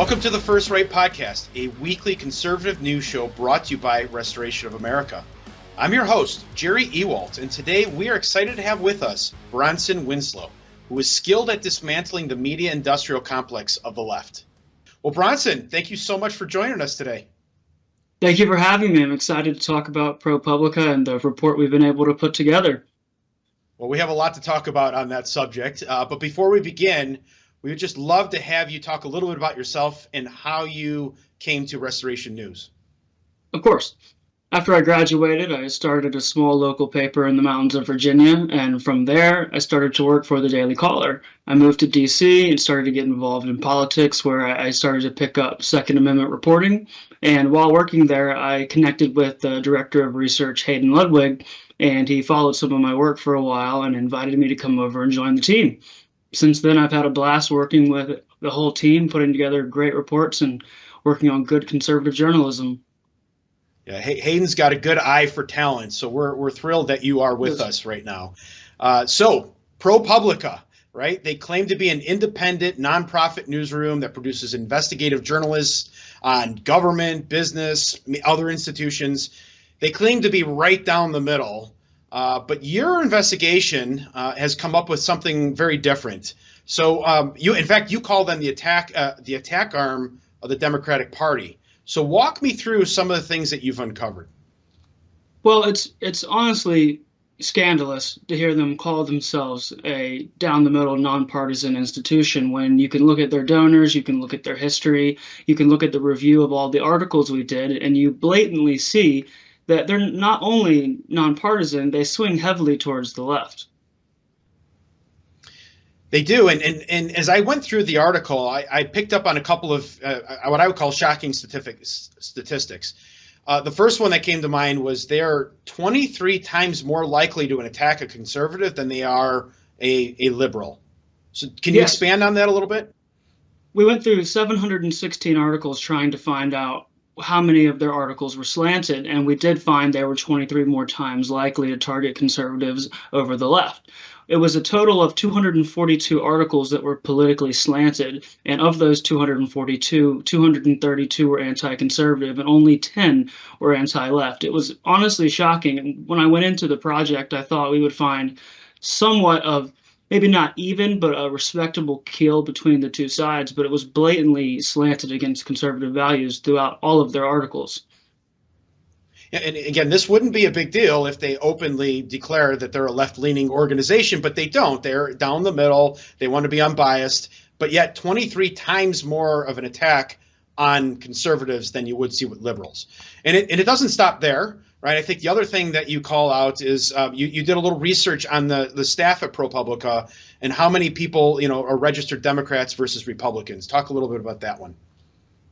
Welcome to the First Right Podcast, a weekly conservative news show brought to you by Restoration of America. I'm your host, Jerry Ewalt, and today we are excited to have with us Bronson Winslow, who is skilled at dismantling the media industrial complex of the left. Well, Bronson, thank you so much for joining us today. Thank you for having me. I'm excited to talk about ProPublica and the report we've been able to put together. Well, we have a lot to talk about on that subject, but before we begin, we would just love to have you talk a little bit about yourself and how you came to Restoration News. Of course. After I graduated, I started a small local paper in the mountains of Virginia, and from there, I started to work for the Daily Caller. I moved to D.C. and started to get involved in politics, where I started to pick up Second Amendment reporting. And while working there, I connected with the Director of Research, Hayden Ludwig, and he followed some of my work for a while and invited me to come over and join the team. Since then, I've had a blast working with the whole team, putting together great reports and working on good conservative journalism. Yeah, Hayden's got a good eye for talent, so we're thrilled that you are with us right now. So, ProPublica, right? They claim to be an independent, nonprofit newsroom that produces investigative journalists on government, business, other institutions. They claim to be right down the middle. But your investigation has come up with something very different. So you call them the attack arm of the Democratic Party. So walk me through some of the things that you've uncovered. Well, it's honestly scandalous to hear them call themselves a down-the-middle, nonpartisan institution when you can look at their donors, you can look at their history, you can look at the review of all the articles we did, and you blatantly see that they're not only nonpartisan, they swing heavily towards the left. They do, and as I went through the article, I picked up on a couple of what I would call shocking statistics. The first one that came to mind was they're 23 times more likely to attack a conservative than they are a liberal. So can you expand on that a little bit? We went through 716 articles trying to find out how many of their articles were slanted, and we did find they were 23 more times likely to target conservatives over the left. It was a total of 242 articles that were politically slanted, and of those 242, 232 were anti-conservative, and only 10 were anti-left. It was honestly shocking, and when I went into the project, I thought we would find somewhat of maybe not even, but a respectable keel between the two sides, but it was blatantly slanted against conservative values throughout all of their articles. And again, this wouldn't be a big deal if they openly declare that they're a left-leaning organization, but they don't. They're down the middle. They want to be unbiased, but yet 23 times more of an attack on conservatives than you would see with liberals. And it doesn't stop there. Right. I think the other thing that you call out is you did a little research on the staff at ProPublica and how many people, are registered Democrats versus Republicans. Talk a little bit about that one.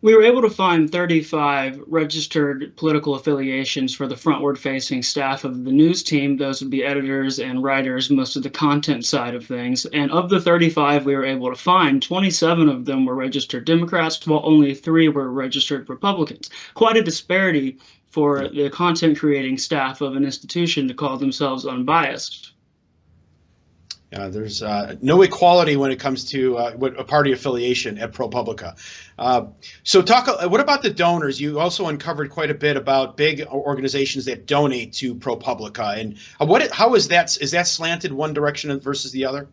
We were able to find 35 registered political affiliations for the frontward-facing staff of the news team. Those would be editors and writers, most of the content side of things. And of the 35 we were able to find, 27 of them were registered Democrats, while only 3 were registered Republicans. Quite a disparity for the content-creating staff of an institution to call themselves unbiased. There's no equality when it comes to a party affiliation at ProPublica. So what about the donors? You also uncovered quite a bit about big organizations that donate to ProPublica. And how is that? Is that slanted one direction versus the other?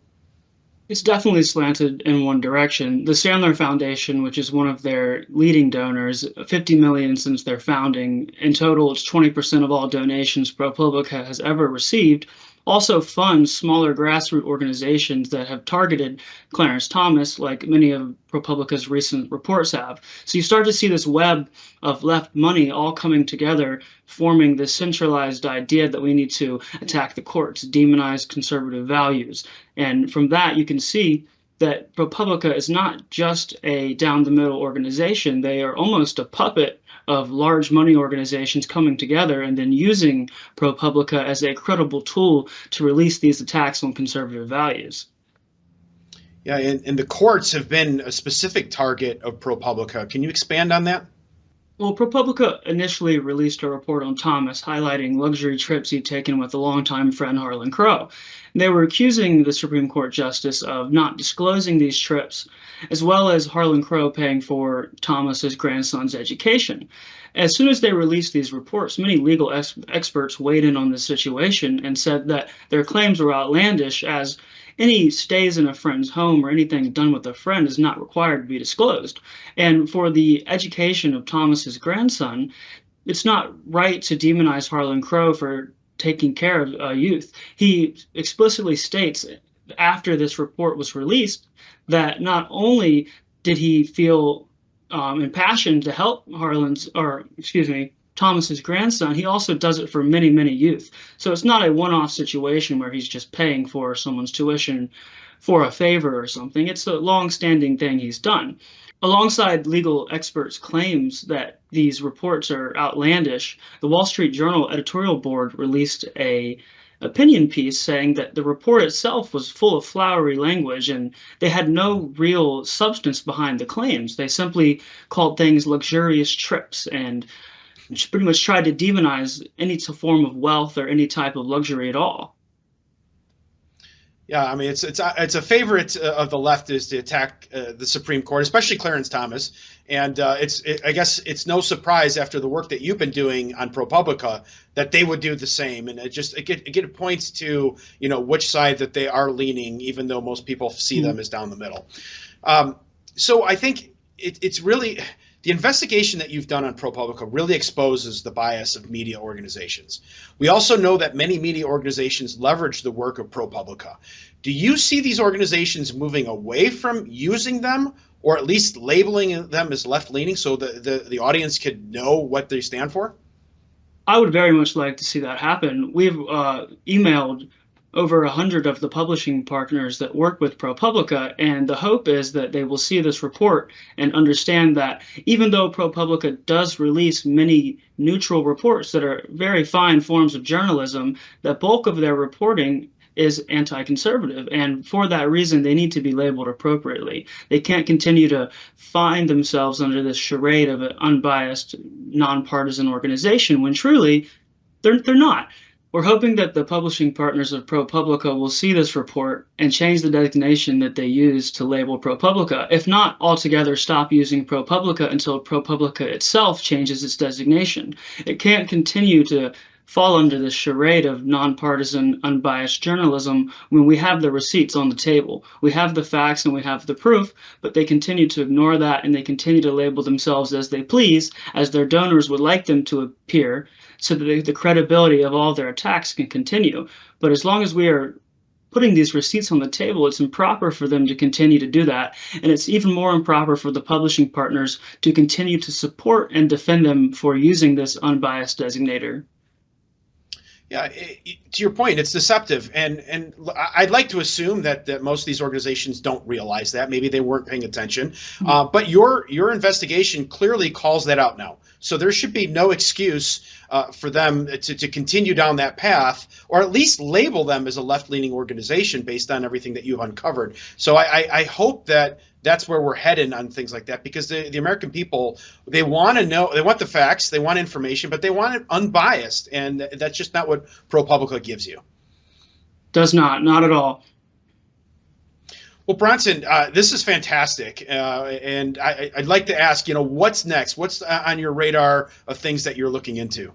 It's definitely slanted in one direction. The Sandler Foundation, which is one of their leading donors, $50 million since their founding. In total, it's 20% of all donations ProPublica has ever received. Also funds smaller grassroots organizations that have targeted Clarence Thomas, like many of ProPublica's recent reports have. So you start to see this web of left money all coming together, forming this centralized idea that we need to attack the courts, demonize conservative values. And from that, you can see that ProPublica is not just a down-the-middle organization. They are almost a puppet of large money organizations coming together and then using ProPublica as a credible tool to release these attacks on conservative values. Yeah, and the courts have been a specific target of ProPublica. Can you expand on that? Well, ProPublica initially released a report on Thomas highlighting luxury trips he'd taken with a longtime friend, Harlan Crow. They were accusing the Supreme Court justice of not disclosing these trips, as well as Harlan Crow paying for Thomas's grandson's education. As soon as they released these reports, many legal experts weighed in on the situation and said that their claims were outlandish, as any stays in a friend's home or anything done with a friend is not required to be disclosed. And for the education of Thomas's grandson, it's not right to demonize Harlan Crow for taking care of youth. He explicitly states after this report was released that not only did he feel impassioned to help Thomas's grandson, he also does it for many, many youth. So it's not a one-off situation where he's just paying for someone's tuition for a favor or something. It's a long-standing thing he's done. Alongside legal experts' claims that these reports are outlandish, the Wall Street Journal editorial board released a opinion piece saying that the report itself was full of flowery language and they had no real substance behind the claims. They simply called things luxurious trips and pretty much tried to demonize any form of wealth or any type of luxury at all. Yeah, I mean, it's a favorite of the left is to attack the Supreme Court, especially Clarence Thomas. And I guess it's no surprise after the work that you've been doing on ProPublica that they would do the same. And it points to, you know, which side that they are leaning, even though most people see them as down the middle. So I think it's really the investigation that you've done on ProPublica really exposes the bias of media organizations. We also know that many media organizations leverage the work of ProPublica. Do you see these organizations moving away from using them, or at least labeling them as left-leaning so the audience could know what they stand for? I would very much like to see that happen. We've emailed over 100 of the publishing partners that work with ProPublica, and the hope is that they will see this report and understand that even though ProPublica does release many neutral reports that are very fine forms of journalism, the bulk of their reporting is anti-conservative, and for that reason they need to be labeled appropriately. They can't continue to find themselves under this charade of an unbiased, nonpartisan organization when truly they're not. We're hoping that the publishing partners of ProPublica will see this report and change the designation that they use to label ProPublica. If not, altogether stop using ProPublica until ProPublica itself changes its designation. It can't continue to fall under this charade of nonpartisan, unbiased journalism when we have the receipts on the table. We have the facts and we have the proof, but they continue to ignore that and they continue to label themselves as they please, as their donors would like them to appear, so that the credibility of all their attacks can continue. But as long as we are putting these receipts on the table, it's improper for them to continue to do that. And it's even more improper for the publishing partners to continue to support and defend them for using this unbiased designator. Yeah, to your point, it's deceptive, and I'd like to assume that most of these organizations don't realize that. Maybe they weren't paying attention, but your investigation clearly calls that out now. So there should be no excuse for them to continue down that path, or at least label them as a left-leaning organization based on everything that you've uncovered. So I hope that that's where we're headed on things like that, because the American people, they want to know, they want the facts, they want information, but they want it unbiased, and that's just not what ProPublica gives you. Does not at all. Well, Bronson, this is fantastic, and I'd like to ask, you know, what's next? What's on your radar of things that you're looking into?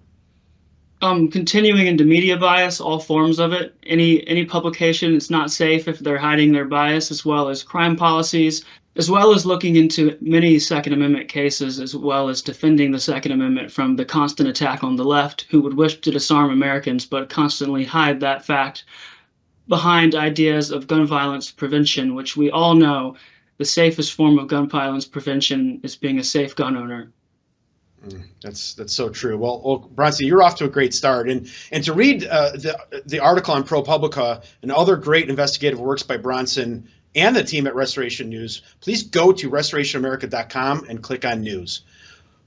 Continuing into media bias, all forms of it. Any publication, it's not safe if they're hiding their bias, as well as crime policies, as well as looking into many Second Amendment cases, as well as defending the Second Amendment from the constant attack on the left, who would wish to disarm Americans but constantly hide that fact behind ideas of gun violence prevention, which we all know the safest form of gun violence prevention is being a safe gun owner. That's so true. Well, Bronson, you're off to a great start, and to read the article on ProPublica and other great investigative works by Bronson and the team at Restoration News, please go to restorationamerica.com and click on news.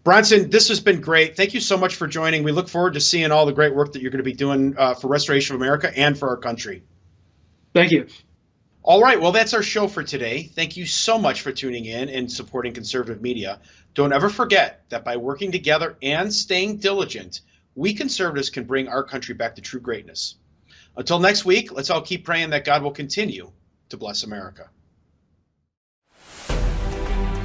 Bronson, this has been great. Thank you so much for joining. We look forward to seeing all the great work that you're going to be doing for Restoration of America and for our country. Thank you. All right, well, that's our show for today. Thank you so much for tuning in and supporting conservative media. Don't ever forget that by working together and staying diligent, we conservatives can bring our country back to true greatness. Until next week, let's all keep praying that God will continue to bless America.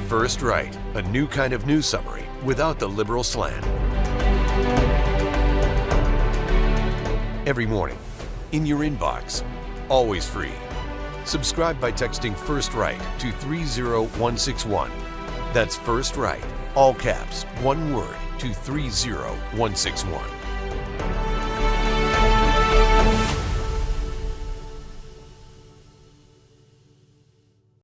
First Right, a new kind of news summary without the liberal slant. Every morning, in your inbox, always free. Subscribe by texting First Right to 30161. That's First Right, all caps, one word, to 30161.